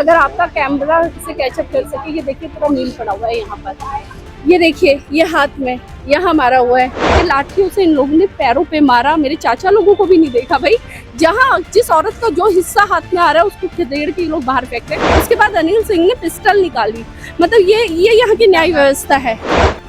अगर आपका कैमरा से कैचअप कर सके, ये देखिए पूरा मील पड़ा हुआ है यहाँ पर, ये देखिए, ये हाथ में यहाँ मारा हुआ है, ये लाठियों से इन लोगों ने पैरों पे मारा। मेरे चाचा लोगों को भी नहीं देखा भाई, जहाँ जिस औरत का जो हिस्सा हाथ में आ रहा है उसको खदेड़ के लोग बाहर फेंक रहे हैं। उसके बाद अनिल सिंह ने पिस्टल निकाली। मतलब ये यहाँ की न्याय व्यवस्था है।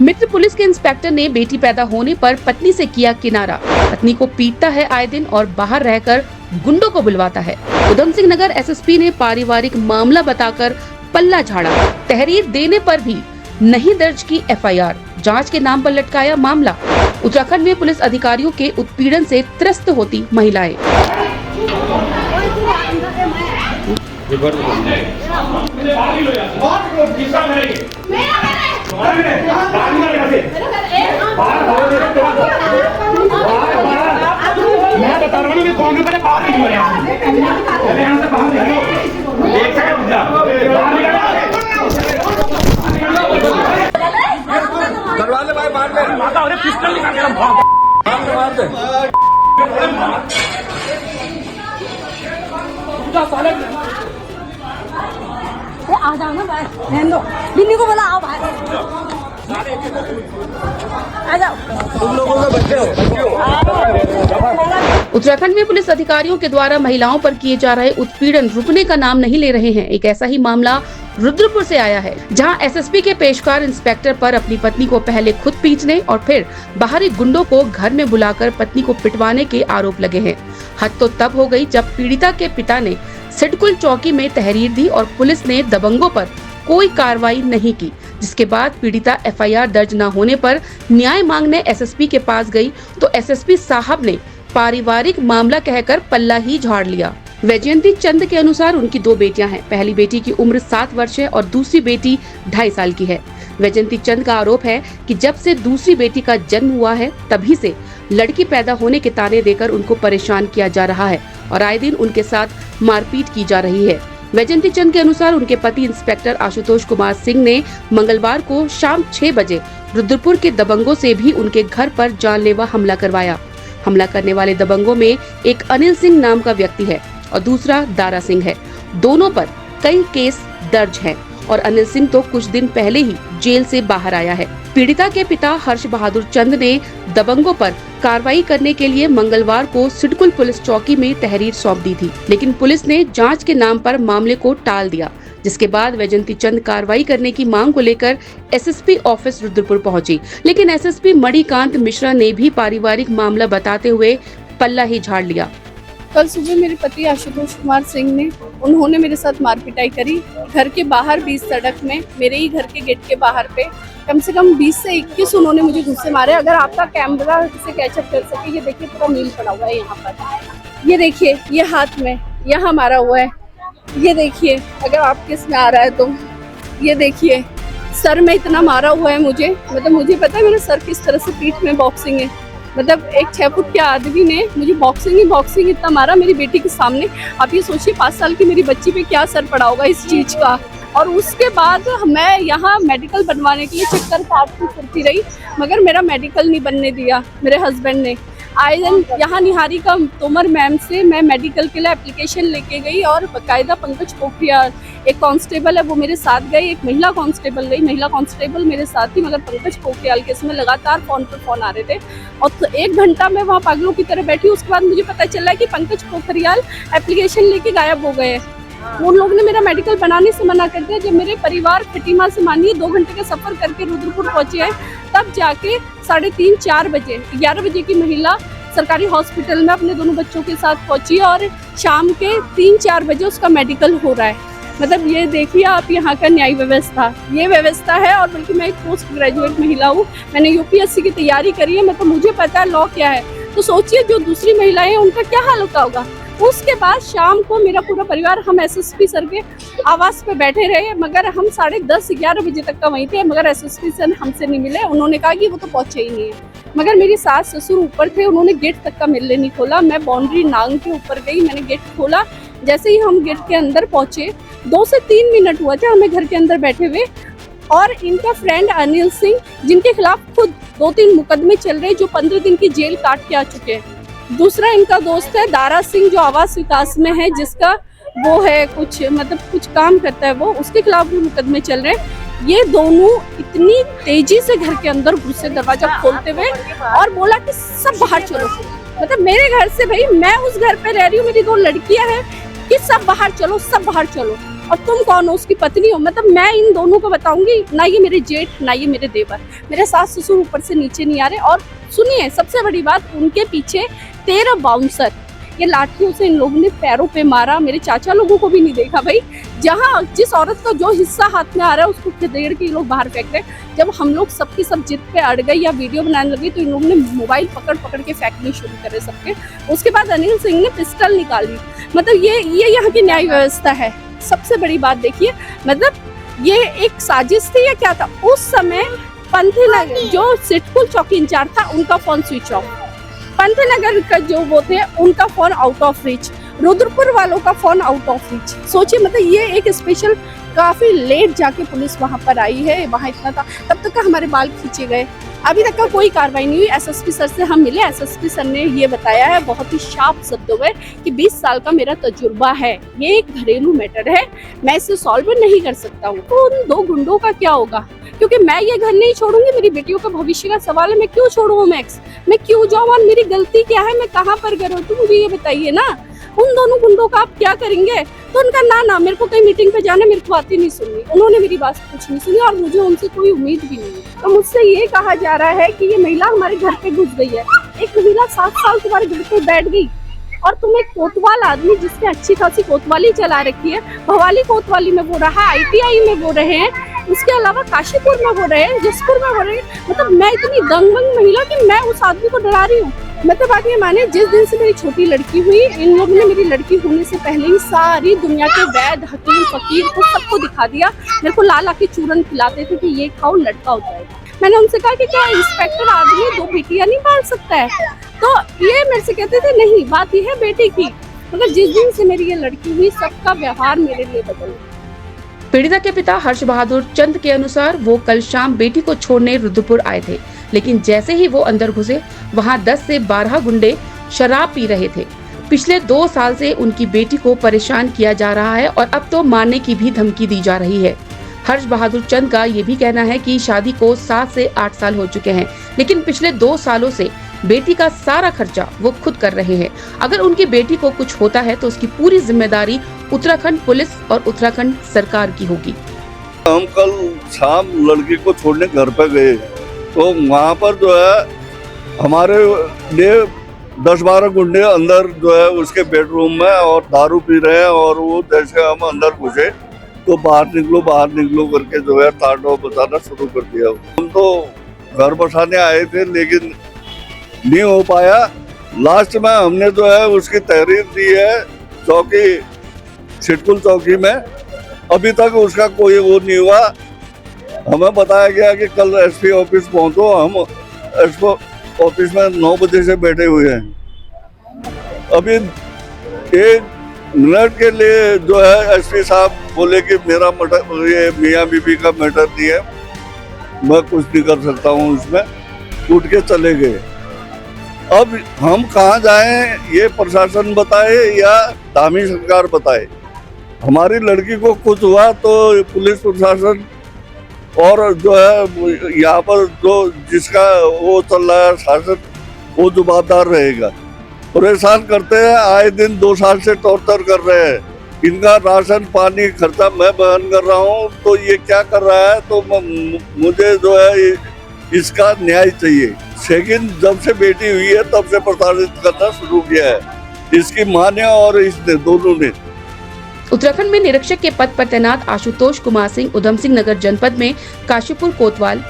मित्र पुलिस के इंस्पेक्टर ने बेटी पैदा होने पर पत्नी से किया किनारा। पत्नी को पीटता है आए दिन और बाहर रहकर गुंडों को बुलवाता है। उधम सिंह नगर एसएसपी ने पारिवारिक मामला बताकर पल्ला झाड़ा। तहरीर देने पर भी नहीं दर्ज की एफआईआर, जांच के नाम पर लटकाया मामला। उत्तराखंड में पुलिस अधिकारियों के उत्पीड़न से त्रस्त होती महिलाएं। करवाने भाई मार दे, माता और पिस्टल निकाल के मार दे। आ जाओ ना भाई, रहने दो, बिन्नी को बोला आओ भाई, आ जाओ। तुम लोगों में बच्चे हो। उत्तराखंड में पुलिस अधिकारियों के द्वारा महिलाओं पर किए जा रहे उत्पीड़न रुकने का नाम नहीं ले रहे हैं। एक ऐसा ही मामला रुद्रपुर से आया है, जहां एसएसपी के पेशकार इंस्पेक्टर पर अपनी पत्नी को पहले खुद पीटने और फिर बाहरी गुंडों को घर में बुलाकर पत्नी को पिटवाने के आरोप लगे हैं। हद तो तब हो गई जब पीड़िता के पिता ने सिडकुल चौकी में तहरीर दी और पुलिस ने दबंगों पर कोई कार्रवाई नहीं की, जिसके बाद पीड़िता एफआईआर दर्ज न होने पर न्याय मांगने एसएसपी के पास गई तो एसएसपी साहब ने पारिवारिक मामला कहकर पल्ला ही झाड़ लिया। वैजयंती चंद के अनुसार उनकी 2 बेटियां हैं। पहली बेटी की उम्र 7 वर्ष है और दूसरी बेटी 2.5 साल की है। वैजयंती चंद का आरोप है कि जब से दूसरी बेटी का जन्म हुआ है तभी से लड़की पैदा होने के ताने देकर उनको परेशान किया जा रहा है और आए दिन उनके साथ मारपीट की जा रही है। वैजयंती चंद के अनुसार उनके पति इंस्पेक्टर आशुतोष कुमार सिंह ने मंगलवार को शाम 6 बजे रुद्रपुर के दबंगों से भी उनके घर पर जानलेवा हमला करवाया। हमला करने वाले दबंगों में एक अनिल सिंह नाम का व्यक्ति है और दूसरा दारा सिंह है। दोनों पर कई केस दर्ज हैं और अनिल सिंह तो कुछ दिन पहले ही जेल से बाहर आया है। पीड़िता के पिता हर्ष बहादुर चंद ने दबंगों पर कार्रवाई करने के लिए मंगलवार को सिडकुल पुलिस चौकी में तहरीर सौंप दी थी, लेकिन पुलिस ने जांच के नाम पर मामले को टाल दिया, जिसके बाद वैजयंती चंद कार्रवाई करने की मांग को लेकर एसएसपी ऑफिस रुद्रपुर पहुंची, लेकिन एसएसपी मणिकांत मिश्रा ने भी पारिवारिक मामला बताते हुए पल्ला ही झाड़ लिया। कल सुबह मेरे पति आशुतोष कुमार सिंह ने उन्होंने मेरे साथ मारपिटाई करी। घर के बाहर 20 सड़क में, मेरे ही घर के गेट के बाहर पे कम से कम 20 से 21 उन्होंने मुझे घुस्से मारे। अगर आपका कैमरा से कैचअप कर सके, ये देखिए पूरा मील पड़ा हुआ है यहाँ पर, ये देखिए, ये हाथ में यहाँ मारा हुआ है, ये देखिए, अगर आपके इसमें आ रहा है तो ये देखिए, सर में इतना मारा हुआ है मुझे। मतलब मुझे पता है मेरा सर किस तरह से, पीठ में बॉक्सिंग है। मतलब एक 6 फुट के आदमी ने मुझे बॉक्सिंग इतना मारा मेरी बेटी के सामने। आप ये सोचिए 5 साल की मेरी बच्ची पे क्या असर पड़ा होगा इस चीज का। और उसके बाद मैं यहाँ मेडिकल बनवाने के लिए चक्कर काटती फिरती रही, मगर मेरा मेडिकल नहीं बनने दिया मेरे हस्बैंड ने। आए दिन यहाँ निहारी का तोमर मैम से मैं मेडिकल के लिए एप्लीकेशन लेके गई और बाकायदा पंकज पोखरियाल एक कांस्टेबल है वो मेरे साथ गई, एक महिला कांस्टेबल गई, महिला कांस्टेबल मेरे साथ थी, मगर पंकज पोखरियाल के इसमें लगातार फोन पर फोन आ रहे थे और तो 1 घंटा में वहाँ पागलों की तरह बैठी। उसके बाद मुझे पता चला कि पंकज पोखरियाल एप्लीकेशन लेके गायब हो गए। उन लोगों ने मेरा मेडिकल बनाने से मना कर दिया। जब मेरे परिवार खटीमा से मानिए 2 घंटे का सफर करके रुद्रपुर पहुंचे हैं, तब जाके 3:30-4 बजे 11 बजे की महिला सरकारी हॉस्पिटल में अपने दोनों बच्चों के साथ पहुंची और शाम के 3-4 बजे उसका मेडिकल हो रहा है। मतलब ये देखिए आप यहाँ का न्याय व्यवस्था, ये व्यवस्था है। और बल्कि मैं एक पोस्ट ग्रेजुएट महिला हूँ, मैंने यूपीएससी की तैयारी करी है, मतलब मुझे पता है लॉ क्या है। तो सोचिए जो दूसरी महिलाएं हैं उनका क्या हाल होता होगा। उसके बाद शाम को मेरा पूरा परिवार हम एसएसपी सर के आवास पे बैठे रहे, मगर हम 10:30-11 बजे तक का वहीं थे, मगर एसएसपी सर हमसे नहीं मिले। उन्होंने कहा कि वो तो पहुंचे ही नहीं है। मगर मेरी सास ससुर ऊपर थे, उन्होंने गेट तक का मिलने नहीं खोला। मैं बाउंड्री नांग के ऊपर गई, मैंने गेट खोला। जैसे ही हम गेट के अंदर पहुंचे 2 से 3 मिनट हुआ था हमें घर के अंदर बैठे हुए, और इनका फ्रेंड अनिल सिंह जिनके खिलाफ खुद 2-3 मुकदमे चल रहे, जो 15 दिन की जेल काट के आ चुके हैं। दूसरा इनका दोस्त है दारा सिंह जो आवास विकास में है, जिसका वो है कुछ मतलब कुछ काम करता है वो, उसके खिलाफ भी मुकदमे चल रहे हैं। ये दोनों इतनी तेजी से घर के अंदर घुसे दरवाजा खोलते हुए और बोला कि सब बाहर चलो। मतलब मेरे घर से भाई, मैं उस घर पे रह रही हूँ, मेरी 2 लड़कियां हैं, कि सब बाहर चलो, सब बाहर चलो। और तुम कौन हो? उसकी पत्नी हो। मतलब मैं इन दोनों को बताऊंगी, ना ये मेरे जेठ ना ये मेरे देवर, मेरे सास ससुर ऊपर से नीचे नहीं आ रहे। और सुनिए सबसे बड़ी बात, उनके पीछे 13 बाउंसर, ये लाठियों से इन लोगों ने पैरों पे मारा। मेरे चाचा लोगों को भी नहीं देखा भाई। जहाँ जिस औरत का जो हिस्सा हाथ में आ रहा है उसको खदेड़ के ये लोग बाहर फेंक रहे हैं। जब हम लोग सबकी सब जिद पे अड़ गई या वीडियो बनाने लगी तो इन लोगों ने मोबाइल पकड़ पकड़ के फेंकने शुरू करे सबके। उसके बाद अनिल सिंह ने पिस्टल निकाली। मतलब ये यहाँ की न्याय व्यवस्था है। सबसे बड़ी बात देखिए, मतलब ये एक साजिश थी या क्या था? उस समय पंथी जो सिटकुल चौकी इंचार्ज था उनका फोन स्विच ऑफ, पंतनगर का जो वो थे उनका phone out of reach, Rudrapur वालों का फोन आउट ऑफ रीच। सोचिए, मतलब ये एक स्पेशल, काफी लेट जाके पुलिस वहां पर आई है। वहां इतना था, तब तक का हमारे बाल खींचे गए, अभी तक का कोई कार्रवाई नहीं हुई। एसएसपी सर से हम मिले, एसएसपी सर ने ये बताया है बहुत ही शार्प शब्दों में कि 20 साल का मेरा तजुर्बा है, ये एक घरेलू मैटर है, मैं इसे सॉल्व नहीं कर सकता हूँ। तो उन 2 गुंडों का क्या होगा? क्योंकि मैं ये घर नहीं छोड़ूंगी, मेरी बेटियों का भविष्य का सवाल है। मैं क्यों छोड़ूं मैक्स, मैं क्यों जाऊँ? और मेरी गलती क्या है, मैं कहाँ पर करूँ? तो मुझे ये बताइए ना। उन दोनों गुंडों का आप क्या करेंगे? तो उनका ना मेरे को कहीं मीटिंग पे जाना, मेरे को बात ही नहीं सुननी, उन्होंने मेरी बात कुछ नहीं सुनी और मुझे उनसे कोई उम्मीद भी नहीं है। तो मुझसे ये कहा जा रहा है कि ये महिला हमारे घर पे घुस गई है। एक महिला 7 साल तुम्हारे घर पे बैठ गई और तुम एक कोतवाल आदमी जिसने अच्छी खासी कोतवाली चला रखी है, भवाली कोतवाली में वो रहा, ITI में वो रहे हैं, उसके अलावा काशीपुर में वो रहे, जसपुर में वो रहे। मतलब मैं इतनी दंग महिला कि मैं उस आदमी को डरा रही हूँ। मतलब बात ये माने, जिस दिन से मेरी छोटी लड़की हुई, इन लोगों ने मेरी लड़की होने से पहले ही सारी दुनिया के वैद हकीम फकीर को सबको दिखा दिया। मेरे को ला के चूरन खिलाते थे कि ये खाओ लड़का हो जाएगा। मैंने उनसे कहा कि क्या इंस्पेक्टर आदमी 2 बेटियां नहीं पाल सकता है? तो ये मेरे से कहते थे नहीं, बात ये है बेटी की। मतलब जिस दिन से मेरी ये लड़की हुई, सबका व्यवहार मेरे लिए बदल गया। पीड़िता के पिता हर्ष बहादुर चंद के अनुसार वो कल शाम बेटी को छोड़ने रुद्रपुर आए थे, लेकिन जैसे ही वो अंदर घुसे वहां 10 से 12 गुंडे शराब पी रहे थे। पिछले 2 साल से उनकी बेटी को परेशान किया जा रहा है और अब तो मारने की भी धमकी दी जा रही है। हर्ष बहादुर चंद का ये भी कहना है कि शादी को 7 से 8 साल हो चुके हैं, लेकिन पिछले 2 सालों से बेटी का सारा खर्चा वो खुद कर रहे हैं। अगर उनकी बेटी को कुछ होता है तो उसकी पूरी जिम्मेदारी उत्तराखंड पुलिस और उत्तराखंड सरकार की होगी। हम कल शाम लड़की को छोड़ने घर पे गए तो वहाँ पर जो है हमारे लिए 10-12 गुंडे अंदर जो है उसके बेडरूम में और दारू पी रहे हैं। और वो जैसे हम अंदर घुसे तो बाहर निकलो करके जो है तांडव बजाना शुरू कर दिया। हम तो घर बसाने आए थे लेकिन नहीं हो पाया। लास्ट में हमने जो है उसकी तहरीर दी है चौकी, सिटकुल चौकी में। अभी तक उसका कोई वो नहीं हुआ। हमें बताया गया कि कल एसपी ऑफिस पहुंचो। हम एसपी ऑफिस में 9 बजे से बैठे हुए हैं। अभी 1 मिनट के लिए जो है एसपी साहब बोले कि मेरा मैटर, ये मियाँ बीबी का मैटर नहीं है, मैं कुछ नहीं कर सकता हूँ उसमें, उठ के चले गए। अब हम कहाँ जाएं, ये प्रशासन बताए या धामी सरकार बताए। हमारी लड़की को कुछ हुआ तो पुलिस प्रशासन और जो है यहाँ पर जो जिसका वो चल रहा है शासन, वो जवाबदार रहेगा। परेशान करते हैं, आए दिन 2 साल से टॉर्चर कर रहे हैं। इनका राशन पानी खर्चा मैं बहन कर रहा हूँ, तो ये क्या कर रहा है? तो मुझे जो है इसका न्याय चाहिए। लेकिन जब से बेटी हुई है तब से प्रताड़ित करना शुरू किया है इसकी मां ने और इसने, दोनों ने। उत्तराखंड में निरीक्षक के पद पर तैनात आशुतोष कुमार सिंह उधम सिंह नगर जनपद में काशीपुर कोतवाल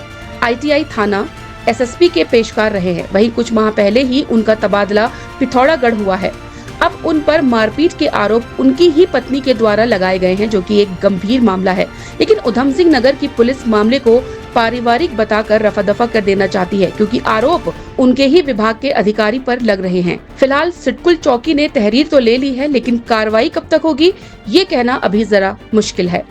ITI थाना SSP के पेशकार रहे हैं। वहीं कुछ माह पहले ही उनका तबादला पिथौरागढ़ हुआ है। अब उन पर मारपीट के आरोप उनकी ही पत्नी के द्वारा लगाए गए हैं, जो कि एक गंभीर मामला है। लेकिन उधम सिंह नगर की पुलिस मामले को पारिवारिक बताकर रफा दफा कर देना चाहती है, क्योंकि आरोप उनके ही विभाग के अधिकारी पर लग रहे हैं। फिलहाल सिटकुल चौकी ने तहरीर तो ले ली है, लेकिन कार्रवाई कब तक होगी ये कहना अभी जरा मुश्किल है।